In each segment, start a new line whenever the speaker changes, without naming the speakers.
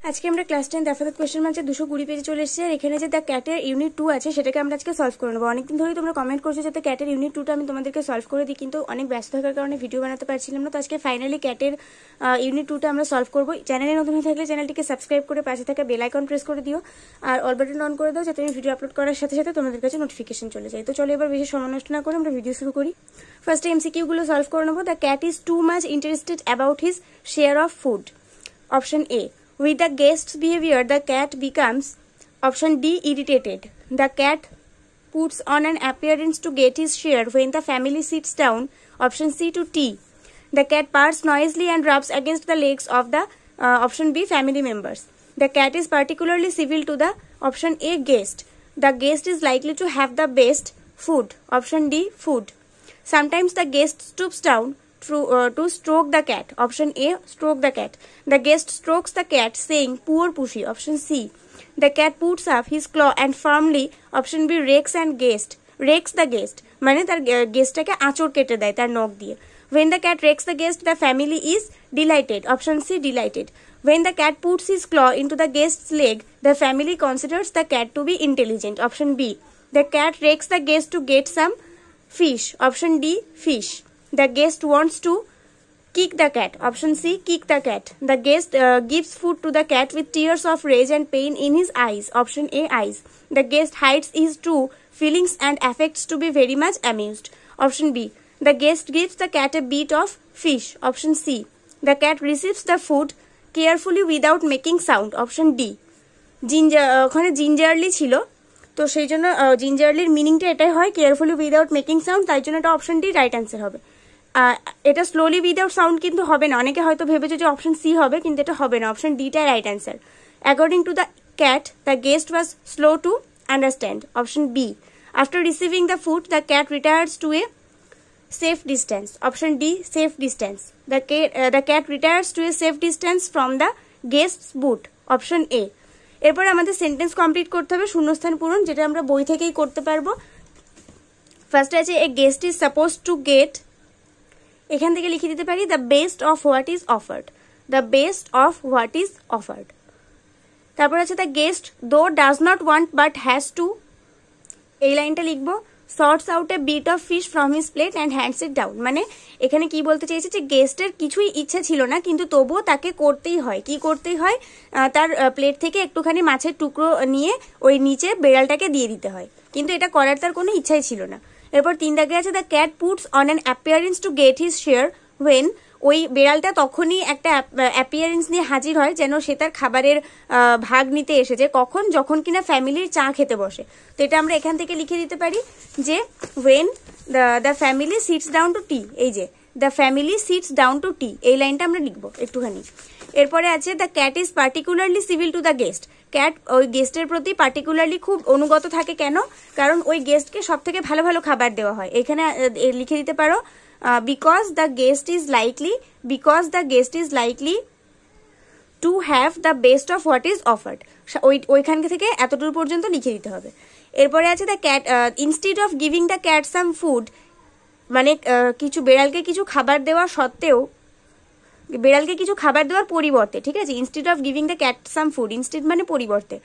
আজকে আমরা ক্লাস 10 দেখাতে কোশ্চেন মার্কে 220 পেজে চলে এসেছে। আর এখানে যে দ্য ক্যাটের ইউনিট 2 আছে সেটাকে আমরা আজকে সলভ করে নেব। অনেকদিন ধরেই তোমরা কমেন্ট করছো যাতে ক্যাটের ইউনিট 2টা আমি তোমাদেরকে সলভ করে দিই, কিন্তু অনেক ব্যস্ত থাকার কারণে ভিডিও বানাতে পারছিলাম না। তো আজকে ফাইনালি ক্যাটের ইউনিট 2টা আমরা সলভ করব। চ্যানেলে নতুন হয়ে থাকলে চ্যানেলটিকে সাবস্ক্রাইব করে পাশে থাকা বেল আইকন প্রেস করে দিও আর অল বাটন অন করে দাও যাতে আমি ভিডিও আপলোড করার সাথে সাথে তোমাদের কাছে নোটিফিকেশন চলে যায়। তো চলো এবার বেশি সময় নষ্ট না করে আমরা ভিডিও শুরু করি। ফার্স্টে এমসিকিউ গুলো সলভ করে নেব। The cat is too much interested about his share of food. Option A, with the guest's behavior, the cat becomes, option D, irritated. The cat puts on an appearance to get his share when the family sits down, option C to T. The cat purrs noisily and rubs against the legs of the, option B, family members. The cat is particularly civil to the, option A, guest. The guest is likely to have the best food, option D, food. Sometimes the guest stoops down to stroke the cat, option A, stroke the cat. The guest strokes the cat saying poor pushy, option C. The cat puts up his claw and firmly, option B, rakes the guest মানে তার গেস্টটাকে আঁচড় কেটে দেয় তার নখ দিয়ে। When the cat rakes the guest, the family is delighted, option C, delighted. When the cat puts his claw into the guest's leg, the family considers the cat to be intelligent, option B. The cat rakes the guest to get some fish, option D, fish. The guest wants to kick the cat, option C, kick the cat. The guest gives food to the cat with tears of rage and pain in his eyes, option A, eyes. The guest hides his true feelings and affects to be very much amused, option B. The guest gives the cat a bit of fish, option C. The cat receives the food carefully without making sound, option D. ওখানে জিঞ্জারলি ছিল, তো সেই জন্য জিঞ্জারলির মিনিংটা এটাই হয় carefully without making sound, তাই জন্য এটা অপশন ডি রাইট অ্যান্সার হবে। এটা স্লোলি উইদাউট সাউন্ড কিন্তু হবে না। অনেকে হয়তো ভেবেছে যে অপশন সি হবে, কিন্তু এটা হবে না, অপশন ডিটাই right answer. According to the cat, the guest was slow to understand, option B. After receiving the food, the cat retires to a safe distance, option D, safe distance. The cat retires to a safe distance from the guest's boot, option A. এরপর আমাদের sentence complete করতে হবে, শূন্যস্থান পূরণ, যেটা আমরা বই থেকেই করতে পারবো। ফার্স্টে আছে a guest is suppose to gate, এখান থেকে লিখে দিতে পারি the best of what is offered, the best of what is offered. তারপর আছে দ্য গেস্ট দো does not want but has to, এই লাইনটা লিখবো sorts out a bit of fish from his plate and hands it down। মানে এখানে কি বলতে চাইছে যে গেস্টের কিছুই ইচ্ছা ছিল না, কিন্তু তবুও তাকে করতেই হয়, কি করতেই হয়, তার প্লেট থেকে একটুখানি মাছের টুকরো নিয়ে ওই নিচে বেড়ালটাকে দিয়ে দিতে হয়, কিন্তু এটা করার তার কোনো ইচ্ছাই ছিল না। এরপর 3 দাগে আছে the cat puts on an appearance to get his share when, ওই বেড়ালটা তখনই একটা অ্যাপিয়ারেন্স নিয়ে হাজির হয় যেন সে তার খাবারের ভাগ নিতে এসেছে, কখন, যখন কিনা ফ্যামিলির চা খেতে বসে। তো এটা আমরা এখান থেকে লিখে দিতে পারি যে when the family sits down to tea, এই যে the family sits down to tea, এই লাইনটা আমরা লিখবো একটুখানি। এরপরে আছে the cat is particularly civil to the guest. Cat ওই গেস্টের প্রতি পার্টিকুলারলি খুব অনুগত থাকে, কেন? কারণ ওই গেস্টকে সব থেকে ভালো ভালো খাবার দেওয়া হয়। এখানে লিখে দিতে পারো because the guest is likely to have the best of what is offered, ওইখান থেকে এতটুকু পর্যন্ত লিখে দিতে হবে। এরপরে আছে the cat instead of giving the cat some food, মানে কিছু বেড়ালকে কিছু খাবার দেওয়া সত্ত্বেও, বেড়ালকে কিছু খাবার দেওয়ার পরিবর্তে, ঠিক আছে, instead of giving the cat some food, instead মানে পরিবর্তে,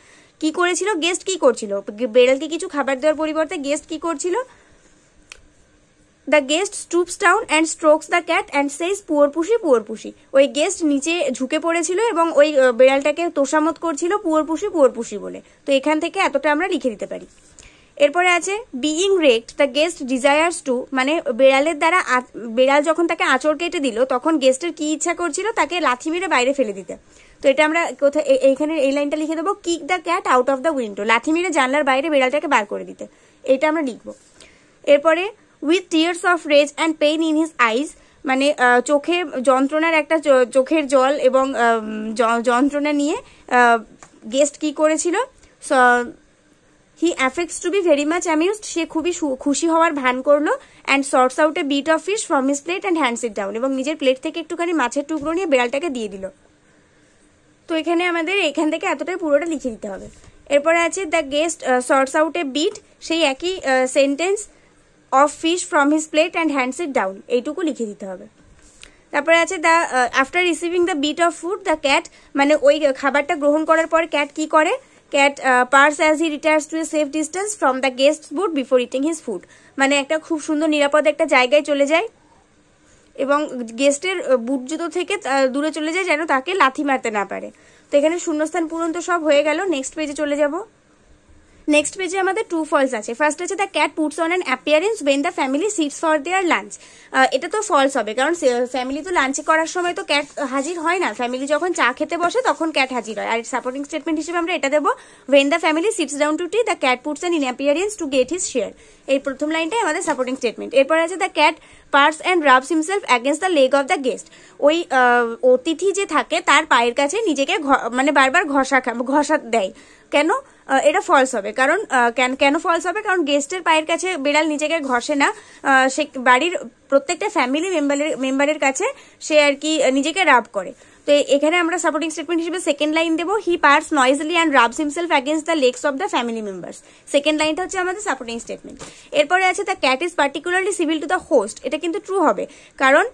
কি করেছিল গেস্ট, কি করছিল, বেড়ালকে কিছু খাবার দেওয়ার পরিবর্তে গেস্ট কি করছিল, The guest stoops down and strokes the cat and says poor pushy, poor pushy. ওই গেস্ট নিচে ঝুঁকে পড়েছিল এবং ওই বেড়ালটাকে তোষামত করছিল poor pushy বলে। তো এখান থেকে এতটা আমরা লিখে দিতে পারি। এরপরে আছে being raked, the guest desires to, মানে বেড়ালের দ্বারা, বেড়াল যখন তাকে আঁচড় কেটে দিল তখন গেস্টের কি ইচ্ছা করছিল, তাকে লাথি মেরে বাইরে ফেলে দিতে। তো এটা আমরা কোথায়, এইখানে এই লাইনটা লিখে দেবো kick the cat out of the window, লাথি মেরে জানলার বাইরে বেড়ালটাকে বার করে দিতে, এটা আমরা লিখবো। এরপরে with tears of rage and pain in his eyes, মানে চোখে যন্ত্রণার, একটা চোখের জল এবং যন্ত্রণা নিয়ে গেস্ট কি করেছিল, হি affects to be very much amused, সে খুবই খুশি হওয়ার ভান করলো, and sorts out a bit of fish from his plate and hands it down, এবং নিজের প্লেট থেকে একটুখানি মাছের টুকরো নিয়ে বেড়ালটাকে দিয়ে দিল। তো এখানে আমাদের এখান থেকে এতটাই পুরোটা লিখে দিতে হবে। এরপরে আছে the guest sorts out a bit, সেই একই sentence, of fish from his plate and hands it down, এইটুকু লিখে দিতে হবে। তারপরে আছে the after receiving the bit of food the cat, মানে ওই খাবারটা গ্রহণ করার পর ক্যাট কি করে, cat purrs as he retires to a safe distance from the guest but before eating his food, মানে একটা খুব সুন্দর নিরাপদ একটা জায়গায় চলে যায় এবং গেস্টের বুট জুতো থেকে দূরে চলে যায় যেন তাকে লাথি মারতে না পারে। তো এখানে শূন্যস্থান পূরণ তো সব হয়ে গেল। নেক্সট পেজে চলে যাব। নেক্সট পেজে আমাদের ট্রু ফলস আছে। ফার্স্ট আছে the cat puts on an appearance when the family sits for their lunch. এটা তো ফলস হবে, কারণ ফ্যামিলি তো লাঞ্চে করার সময় তো ক্যাট হাজির হয় না, ফ্যামিলি যখন চা খেতে বসে তখন ক্যাট হাজির হয়। আর সাপোর্টিং স্টেটমেন্ট হিসেবে আমরা এটা দেবো, when the family sits down to tea the cat puts an in appearance to get his share. এই প্রথম লাইনটাই আমাদের সাপোর্টিং স্টেটমেন্ট। এরপর আছে the cat purrs and rubs himself against the leg of the guest. ওই অতিথি যে থাকে তার পায়ের কাছে নিজেকে মানে বারবার ঘষা দেয়। কেন এটা ফলস হবে, কারণ কেন ফলস হবে, কারণ গেস্টের পায়ের কাছে বিড়াল নিজেকে ঘষে না, সে বাড়ির প্রত্যেকটা ফ্যামিলি মেম্বারের কাছে সে আর কি নিজেকে রাব করে। তো এখানে আমরা সাপোর্টিং স্টেটমেন্ট হিসেবে সেকেন্ড লাইন দেবো, he purrs noisily and rubs himself against the legs of the family members. Second লাইনটা হচ্ছে আমাদের সাপোর্টিং স্টেটমেন্ট। এরপরে আছে the cat is particularly civil to the host. এটা কিন্তু ট্রু হবে, কারণ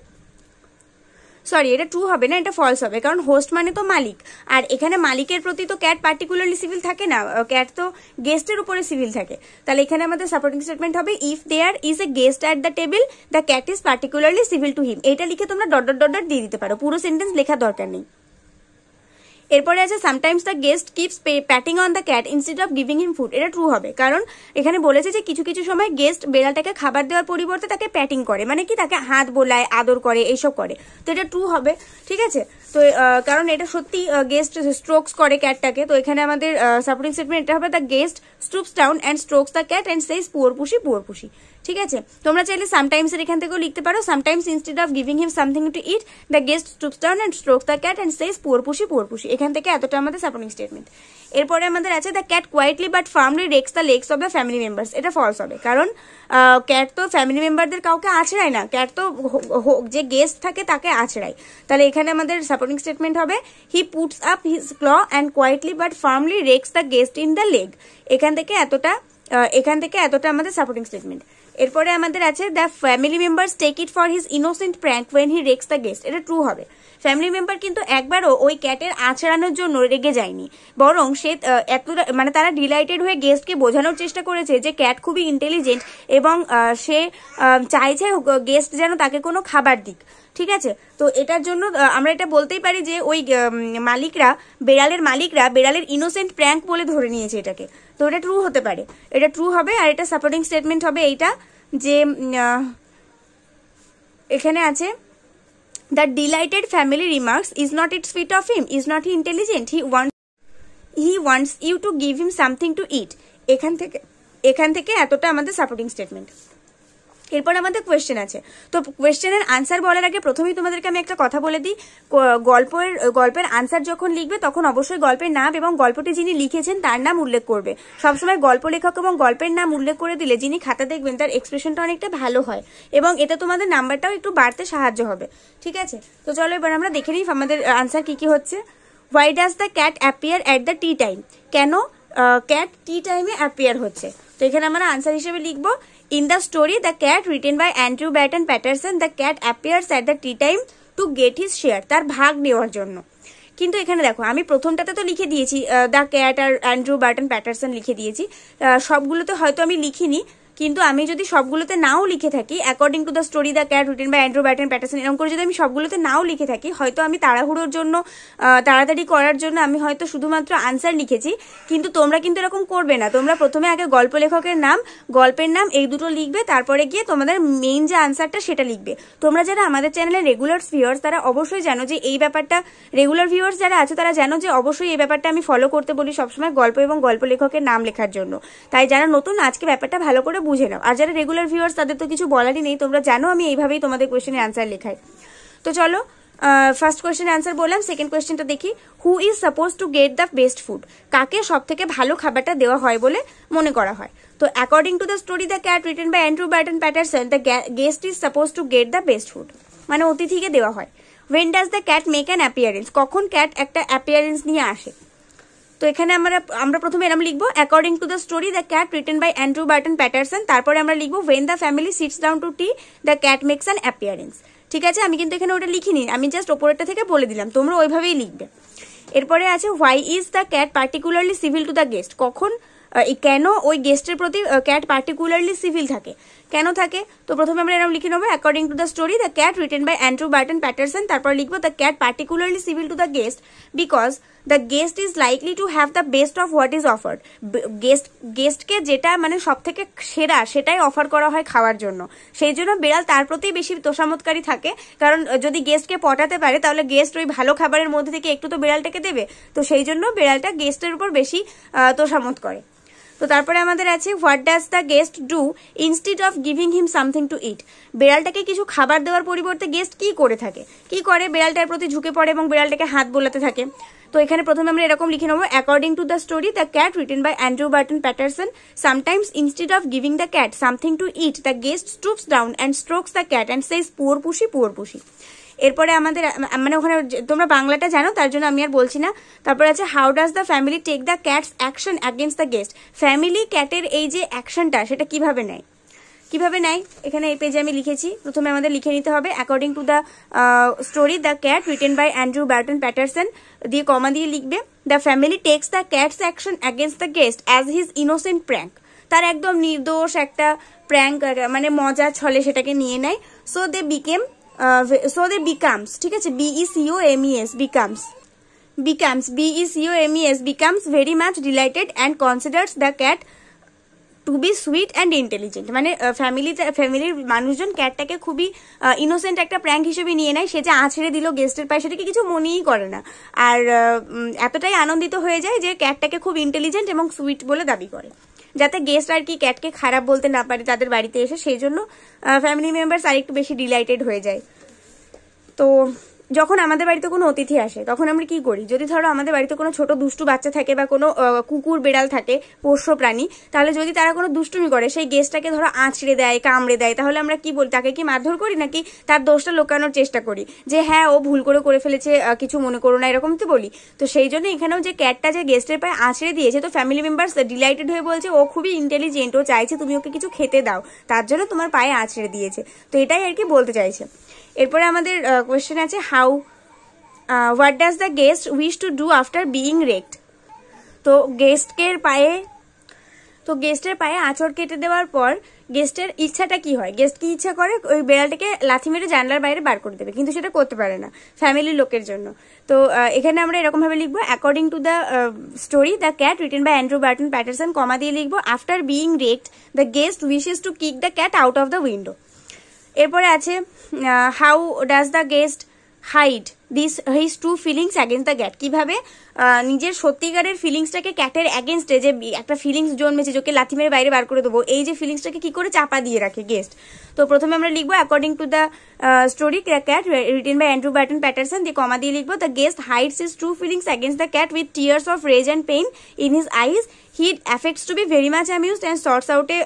সরি এটা ট্রু হবে না, এটা ফলস হবে, কারণ হোস্ট মানে তো মালিক, আর এখানে মালিকের প্রতি তো ক্যাট পার্টিকুলারলি সিভিল থাকে না, ক্যাট তো গেস্টের উপরে সিভিল থাকে। তাহলে এখানে আমাদের সাপোর্টিং স্টেটমেন্ট হবে, if there is a guest at the table the cat is particularly civil to him. এটা লিখে তোমরা ডট ডট ডট ডট দিয়ে দিতে পারো, পুরো সেন্টেন্স লেখার দরকার নেই। এরপরে আছে sometimes the guest keeps patting on the cat instead of giving him food. এটা ট্রু হবে, কারণ এখানে বলেছে যে কিছু কিছু সময় গেস্ট বেড়ালটাকে খাবার দেওয়ার পরিবর্তে তাকে প্যাটিং করে, মানে কি তাকে হাত বোলায়, আদর করে, এইসব করে। তো এটা ট্রু হবে, ঠিক আছে। তো কারণ এটা সত্যি গেস্ট স্ট্রোকস করে ক্যাটটাকে। তো এখানে আমাদের সাপোর্টিং স্টেটমেন্ট এটা হবে, the guest stoops down and strokes the cat and Sage poor pussy poor পুষি। ঠিক আছে, তোমরা চাইলে সামটাইমস এর এখান থেকেও লিখতে পারো, sometimes instead of giving him something to eat the guest stoops down and strokes the cat and Sage poor pussy poor পুষি। এখান থেকে এতটা আমাদের সাপোর্টিং স্টেটমেন্ট। এরপরে আমাদের আছে the cat quietly but firmly rakes the legs of the family members. এটা false হবে, কারণ ক্যাট তো ফ্যামিলি মেম্বারদের কাউকে আছড়ায় না, ক্যাট তো যে গেস্ট থাকে তাকে আছড়ায়। তাহলে এখানে আমাদের সাপোর্টিং স্টেটমেন্ট হবে, he puts up his claw and quietly but firmly rakes the guest in the leg. এখান থেকে এতটা আমাদের সাপোর্টিং স্টেটমেন্ট। এরপরে আমাদের আছে the family members take it for his innocent prank when he rakes the guest. এটা true হবে, family member কিন্তু একবারও ওই ক্যাটের আছড়ানোর জন্য রেগে যায়নি, বরং সে এতটা মানে তারা ডিলাইটেড হয়ে গেস্টকে বোঝানোর চেষ্টা করেছে যে ক্যাট খুবই ইন্টেলিজেন্ট এবং সে চাইছে গেস্ট যেন তাকে কোনো খাবার দিক। ঠিক আছে, তো এটার জন্য আমরা এটা বলতেই পারি যে ওই মালিকরা বেড়ালের ইনোসেন্ট প্র্যাঙ্ক বলে ধরে নিয়েছে এটাকে। তো এটা ট্রু হতে পারে, এটা ট্রু হবে। আর এটা সাপোর্টিং স্টেটমেন্ট হবে এইটা, যে এখানে আছে the delighted family remarks, is not its fit of him, is not he intelligent, he wants you to give him something to eat. এখান থেকে এতটা আমাদের সাপোর্টিং স্টেটমেন্ট। এরপর আমাদের কোয়েশ্চেন আছে। তো কোয়েশ্চেনের আনসার বলার আগে প্রথমেই তোমাদেরকে আমি একটা কথা বলে দিই, গল্পের আনসার যখন লিখবে তখন অবশ্যই গল্পের নাম এবং গল্পটি যিনি লিখেছেন তার নাম উল্লেখ করবে। সবসময় গল্প লেখক এবং গল্পের নাম উল্লেখ করে দিলে যিনি খাতা দেখবেন তার এক্সপ্রেশনটা অনেকটা ভালো হয় এবং এতে তোমাদের নাম্বারটাও একটু বাড়তে সাহায্য হবে। ঠিক আছে, তো চলো এবার আমরা দেখে নিই আমাদের আনসার কি কি হচ্ছে। Why does the cat appear at the tea time? কেন ক্যাট টি টাইমে অ্যাপিয়ার হচ্ছে? তো এখানে আমরা আনসার হিসেবে লিখবো, in the story the cat written by Andrew Barton Patterson the cat appears at the tea time to get his share, তার ভাগ নেওয়ার জন্য। কিন্তু এখানে দেখো আমি প্রথমটাতে তো লিখে দিয়েছি দ্য ক্যাট আর অ্যান্ড্রু বার্টন প্যাটারসন লিখে দিয়েছি, সবগুলোতে হয়তো আমি লিখিনি, কিন্তু আমি যদি সবগুলোতে নাও লিখে থাকি according to the story the cat written by Andrew Barton Patterson, এরকম করে যদি আমি সবগুলোতে নাও লিখে থাকি, হয়তো আমি তাড়াহুড়োর জন্য তাড়াতাড়ি করার জন্য আমি হয়তো শুধুমাত্র আনসার লিখেছি, কিন্তু তোমরা কিন্তু এরকম করবে না। তোমরা প্রথমে আগে গল্প লেখকের নাম, গল্পের নাম এই দুটো লিখবে, তারপরে গিয়ে তোমাদের মেইন যে আনসারটা সেটা লিখবে। তোমরা যারা আমাদের চ্যানেলের রেগুলার ভিউয়ার্স তারা অবশ্যই জানো যে এই ব্যাপারটা, রেগুলার ভিউয়ার্স যারা আছে তারা জানো যে অবশ্যই এই ব্যাপারটা আমি ফলো করতে বলি সবসময়, গল্প এবং গল্প লেখকের নাম লেখার জন্য। তাই যারা নতুন আজকে ব্যাপারটা ভালো করে বুঝে নাও, আর যারা রেগুলার ভিউয়ার্স তাদের তো কিছু বলারই নেই, তোমরা জানো আমি এইভাবেই তোমাদের কোয়েশ্চেনের আনসার লেখাই। তো চলো ফার্স্ট কোয়েশ্চেনের আনসার বললাম, সেকেন্ড কোয়েশ্চেনটা দেখি। Who is suppose to get the best food? কাকে সব থেকে ভালো খাবারটা দেওয়া হয় বলে মনে করা হয়? তো according to the story the cat written by Andrew Barton Patterson the guest is suppose to get the best food, মানে অতিথিকে দেওয়া হয়। When does the cat make an appearance? কখন ক্যাট একটা অ্যাপিয়ারেন্স নিয়ে আসে? তো এখানে আমরা প্রথমে এরকম লিখবো, according to the story the cat written by Andrew Barton Patterson, তারপরে আমরা লিখবো when the family sits down to tea the cat makes an appearance. ঠিক আছে, আমি কিন্তু এখানে ওটা লিখিনি, আমি জাস্ট ওপরেরটা থেকে বলে দিলাম, তোমরা ওইভাবেই লিখবে। এরপরে আছে why is the cat particularly civil to the guest, কখন কেন ওই গেস্টের প্রতি ক্যাট পার্টিকুলারলি সিভিল থাকে, কেন থাকে। তো প্রথমে আমরা এরকম লিখে নেবো according to the story the cat written by Andrew Barton Paterson, তারপর লিখবো the cat particularly civil to the guest because the guest is likely to have the best of what is offered, গেস্টকে যেটা মানে সব থেকে সেরা সেটাই offer করা হয় খাওয়ার জন্য, সেই জন্য বিড়াল তার প্রতি বেশি তোষামতকারী থাকে, কারণ যদি গেস্টকে পটাতে পারে তাহলে গেস্ট ওই ভালো খাবারের মধ্যে থেকে একটু তো বিড়ালটাকে দেবে, তো সেই জন্য বিড়ালটা গেস্টের উপর বেশি তোষামত করে। তো তারপরে আমাদের আছে what does the guest do instead of giving him something to eat, বিড়ালটাকে কিছু খাবার দেওয়ার পরিবর্তে গেস্ট কি করে থাকে, কি করে, বিড়ালটার প্রতি ঝুঁকে পড়ে এবং বিড়ালটাকে হাত বোলাতে থাকে। তো এখানে প্রথমে আমরা এরকম লিখে নেবো according to the story the cat written by Andrew Barton Patterson, sometimes instead of giving the cat something to eat the guest stoops down and strokes the cat and says poor pussy poor pussy. এরপরে আমাদের মানে ওখানে তোমরা বাংলাটা জানো তার জন্য আমি আর বলছি না। তারপরে আছে how does the family take the cat's action against the guest, family ক্যাটের এই যে অ্যাকশনটা সেটা কিভাবে নেয়, কিভাবে নেয় এখানে এই পেজে আমি লিখেছি। প্রথমে আমাদের লিখে নিতে হবে according to the story the cat written by Andrew Barton Patterson দিয়ে কমা দিয়ে লিখবে the family takes the cat's action against the guest as his innocent prank, তার একদম নির্দোষ একটা প্র্যাঙ্ক মানে মজা ছলে সেটাকে নিয়ে নেয়। সো দে বিকামস, ঠিক আছে, BECOMES becomes very much delighted and considers the cat to be sweet and intelligent, মানে ফ্যামিলির মানুষজন ক্যাটটাকে খুবই ইনোসেন্ট একটা প্র্যাঙ্ক হিসেবে নিয়ে নেয়, সে যে আছড়ে দিল গেস্টের পায়ে সেটাকে কিছু মনেই করে না, আর এতটাই আনন্দিত হয়ে যায় যে ক্যাটটাকে খুব ইন্টেলিজেন্ট এবং সুইট বলে দাবি করে, যাতে গেস্ট আর কি ক্যাটকে খারাপ বলতে না পারে তাদের বাড়িতে এসে, সেই জন্য ফ্যামিলি মেম্বার্স আর একটু বেশি ডিলাইটেড হয়ে যায়। তো যখন আমাদের বাড়িতে কোনো অতিথি আসে তখন আমরা কি করি, যদি ধরো আমাদের বাড়িতে কোনো ছোট দুষ্টু বাচ্চা থাকে বা কোনো কুকুর বেড়াল থাকে পোষ্য প্রাণী, তাহলে যদি তারা কোনো দুষ্টুমি করে সেই গেস্টটাকে ধরো আঁচড়ে দেয় কামড়ে দেয়, তাহলে আমরা কি বলি, তাকে কি মারধর করি নাকি তার দোষটা লুকানোর চেষ্টা করি যে হ্যাঁ ও ভুল করে ফেলেছে কিছু মনে করো না, এরকম তো বলি। তো সেই জন্য এখানেও যে ক্যাটটা যে গেস্টের পায়ে আঁচড়ে দিয়েছে, তো ফ্যামিলি মেম্বার্স ডিলাইটেড হয়ে বলছে ও খুবই ইন্টেলিজেন্ট, ও চাইছে তুমি ওকে কিছু খেতে দাও, তার জন্য তোমার পায়ে আঁচড়ে দিয়েছে, তো এটাই আর কি বলতে চাইছে। এরপরে আমাদের কোয়েশ্চেন আছে how what does the guest wish to do after being রেকড, তো গেস্টের পায়ে আঁচড় কেটে দেওয়ার পর গেস্টের ইচ্ছাটা কি হয়, গেস্ট কি ইচ্ছা করে, ওই বেড়ালটাকে লাথি মেরে জানলার বাইরে বার করে দেবে, কিন্তু সেটা করতে পারে না ফ্যামিলির লোকের জন্য। তো এখানে আমরা এরকম ভাবে লিখবো according to the story the cat written by Andrew Barton Paterson comma দিয়ে লিখবো after being raked the guest wishes to kick the cat out of the window. এরপরে আছে how does the guest hide his true feelings against the cat, কিভাবে নিজের সত্যিকারের ফিলিংসটাকে ক্যাটের অ্যাগেনস্টে যে একটা feelings জন্মেছে যোকে লাথি মেরে বাইরে বার করে দেবো, এই যে ফিলিংসটাকে কি করে চাপা দিয়ে রাখে গেস্ট। তো প্রথমে আমরা লিখবো according to the story the cat written by Andrew Barton Patterson দিয়ে কমা দিয়ে লিখবো the guest hides his true feelings against the cat with tears of rage and pain in his eyes, he affects to be very much amused and sorts out a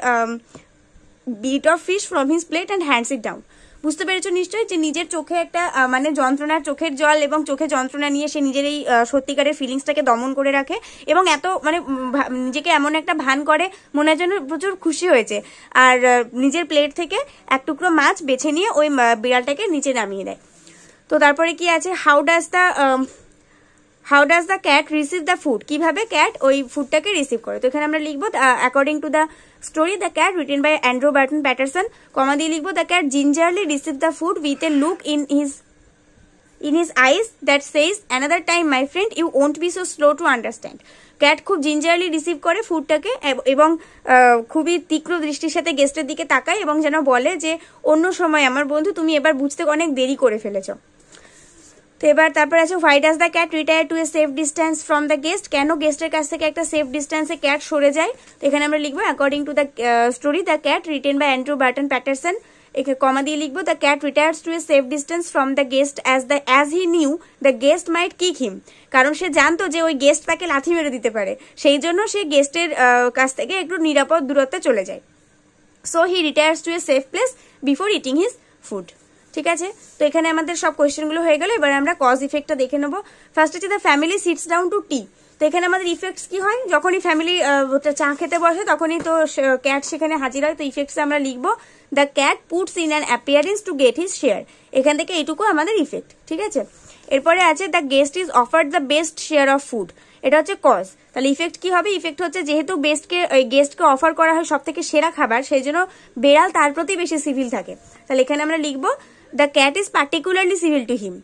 bit of fish from his plate and hands it down. বুঝতে পেরেছো নিশ্চয়ই যে নিজের চোখে একটা মানে যন্ত্রণার চোখের জল এবং চোখে যন্ত্রণা নিয়ে সে নিজের এই সত্যিকারের ফিলিংসটাকে দমন করে রাখে এবং এত মানে নিজেকে এমন একটা ভান করে মনের জন্য প্রচুর খুশি হয়েছে, আর নিজের প্লেট থেকে এক টুকরো মাছ বেছে নিয়ে ওই বিড়ালটাকে নিচে নামিয়ে দেয়। তো তারপরে কি আছে how does the cat receive the food, কিভাবে ক্যাট ওই ফুডটাকে রিসিভ করে। তো এখানে আমরা লিখবো according to the story the cat written by Andrew Barton Paterson comma দিয়ে লিখবো the cat gingerly receive the food with a look in his eyes that says another time my friend you won't be so slow to understand. Cat খুব gingerly receive করে ফুডটাকে এবং খুবই তীক্ষ্ণ দৃষ্টির সাথে গেস্টের দিকে তাকায় এবং যেন বলে যে অন্য সময় আমার বন্ধু তুমি এবার বুঝতে অনেক দেরি করে ফেলেছো। তো এবার তারপর আছে why does the cat retire two a safe distance from the guest, কেন গেস্টের কাছ থেকে একটা সেফ ডিস্টেন্সে ক্যাট সরে যায়। তো এখানে আমরা লিখবো according to the story the cat written by Andrew Barton Paterson এখানে কমা দিয়ে লিখবো the cat retires to a safe distance from the guest as he knew the guest might kick him, কারণ সে জানতো যে ওই গেস্ট তাকে লাথি মেরে দিতে পারে, সেই জন্য সে গেস্টের কাছ থেকে একটু নিরাপদ দূরত্বে চলে যায়। So he retires to a safe place before eating his food. ঠিক আছে, তো এখানে আমাদের সব কোয়েশ্চেনগুলো হয়ে গেল। এবার আমরা কজ ইফেক্টটা দেখে নেবো। ফার্স্ট হচ্ছে the family sits down to tea, তো এখানে আমাদের ইফেক্টস কি হয়, যখনই ফ্যামিলি চা খেতে বসে তখনই তো ক্যাট সেখানে হাজির হয়। তো ইফেক্টস আমরা লিখবো the cat puts in an appearance to get his share. এখান থেকে এইটুকু আমাদের ইফেক্ট, ঠিক আছে। এরপরে আছে the guest is offered the best share of food, এটা হচ্ছে কজ। তাহলে ইফেক্ট কি হবে, ইফেক্ট হচ্ছে যেহেতু গেস্টকে অফার করা হয় সব থেকে সেরা খাবার, সেই জন্য বেড়াল তার প্রতি বেশি সিভিল থাকে। তাহলে এখানে আমরা লিখবো the cat is particularly civil to him.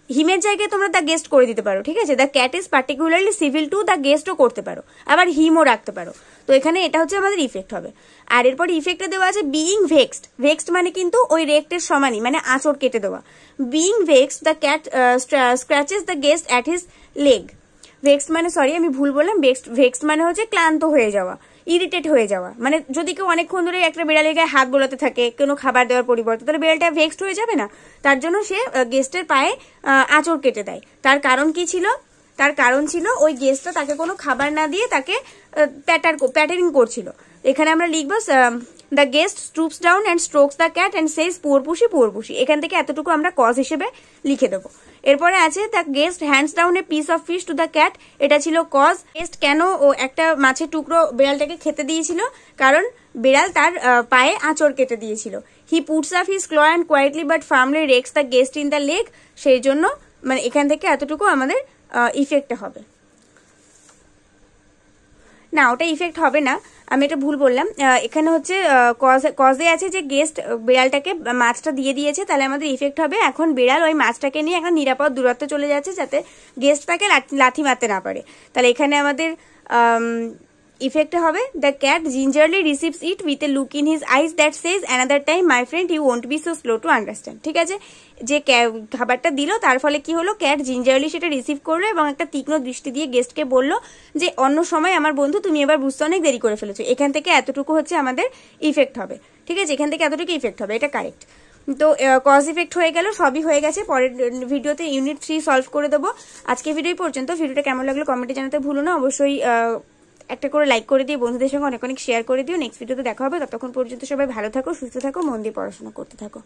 হিমের জায়গায় তোমরা দ্য গেস্ট করে দিতে পারো, ঠিক আছে। The cat is particularly civil to the গেস্টও করতে পারো, আবার হিমও রাখতে পারো। তো এখানে এটা হচ্ছে আমাদের ইফেক্ট হবে। আর এরপর ইফেক্টে দেওয়া আছে বিইং ভেক্সড। ভেক্সড মানে কিন্তু ওই রেক্টের সমানই, মানে আঁচড় কেটে দেওয়া। Being vexed the cat scratches the gazed at his leg. Vexed মানে, সরি আমি ভুল বললাম, ভেক্সড মানে হচ্ছে ক্লান্ত হয়ে যাওয়া, ইরিটেট হয়ে যাওয়া। মানে যদি কেউ অনেকক্ষণ ধরে একটা বিড়ালের গায়ে হাত বোলাতে থাকে কোনো খাবার দেওয়ার পরিবর্তে, তাহলে বিড়ালটা ভেক্সড হয়ে যাবে না? তার জন্য সে গেস্টের পায়ে আঁচড় কেটে দেয়। তার কারণ কি ছিল? তার কারণ ছিল ওই গেস্টটা তাকে কোনো খাবার না দিয়ে তাকে প্যাটারিং করছিল। এখানে আমরা লিখবো the guest stoops down and strokes the cat and Sage poor pussy poor পুষি। এখান থেকে এতটুকু আমরা কজ হিসেবে লিখে দেবো। এরপরে আছে the guest hands down a piece of fish two the cat, এটা ছিল কজ। গেস্ট কেন ও একটা মাছের টুকরো বিড়ালটাকে খেতে দিয়েছিল? কারণ বিড়াল তার পায়ে আঁচড় কেটে দিয়েছিল। He puts up his claw and quietly but firmly rakes the guest in the leg, সেই জন্য মানে এখান থেকে এতটুকু আমাদের ইফেক্টে হবে না, ওটা ইফেক্ট হবে না, আমি এটা ভুল বললাম। এখানে হচ্ছে কজে আছে যে গেস্ট বিড়ালটাকে মাছটা দিয়ে দিয়েছে, তাহলে আমাদের ইফেক্ট হবে এখন বিড়াল ওই মাছটাকে নিয়ে একটা নিরাপদ দূরত্বে চলে যাচ্ছে যাতে গেস্ট তাকে লাথি মারতে না পারে। তাহলে এখানে আমাদের ইফেক্ট হবে the cat gingerly receives it with a look in his eyes that says another time my friend you won't be so slow to understand. ঠিক আছে, যে খাবারটা দিল তার ফলে কি হলো, ক্যাট জিঞ্জারলি সেটা রিসিভ করলো এবং একটা তীক্ষ্ণ দৃষ্টি দিয়ে গেস্টকে বললো যে অন্য সময় আমার বন্ধু তুমি এবার বুঝতে অনেক দেরি করে ফেলেছো। এখান থেকে এতটুকু হচ্ছে আমাদের ইফেক্ট হবে, ঠিক আছে, এখান থেকে এতটুকু ইফেক্ট হবে, এটা কারেক্ট। তো কজ ইফেক্ট হয়ে গেল, সবই হয়ে গেছে। পরের ভিডিওতে ইউনিট 3 সলভ করে দেবো। আজকে ভিডিও পর্যন্ত। ভিডিওটা কেমন লাগলো কমেন্টে জানাতে ভুলো না, অবশ্যই একটা করে লাইক করে দিয়ে বন্ধুদের সঙ্গে অনেক অনেক শেয়ার করে দিও। নেক্সট ভিডিওতে দেখা হবে, ততক্ষণ পর্যন্ত সবাই ভালো থাকো, সুস্থ থাকো, মন দিয়ে পড়াশোনা করতে থাকো।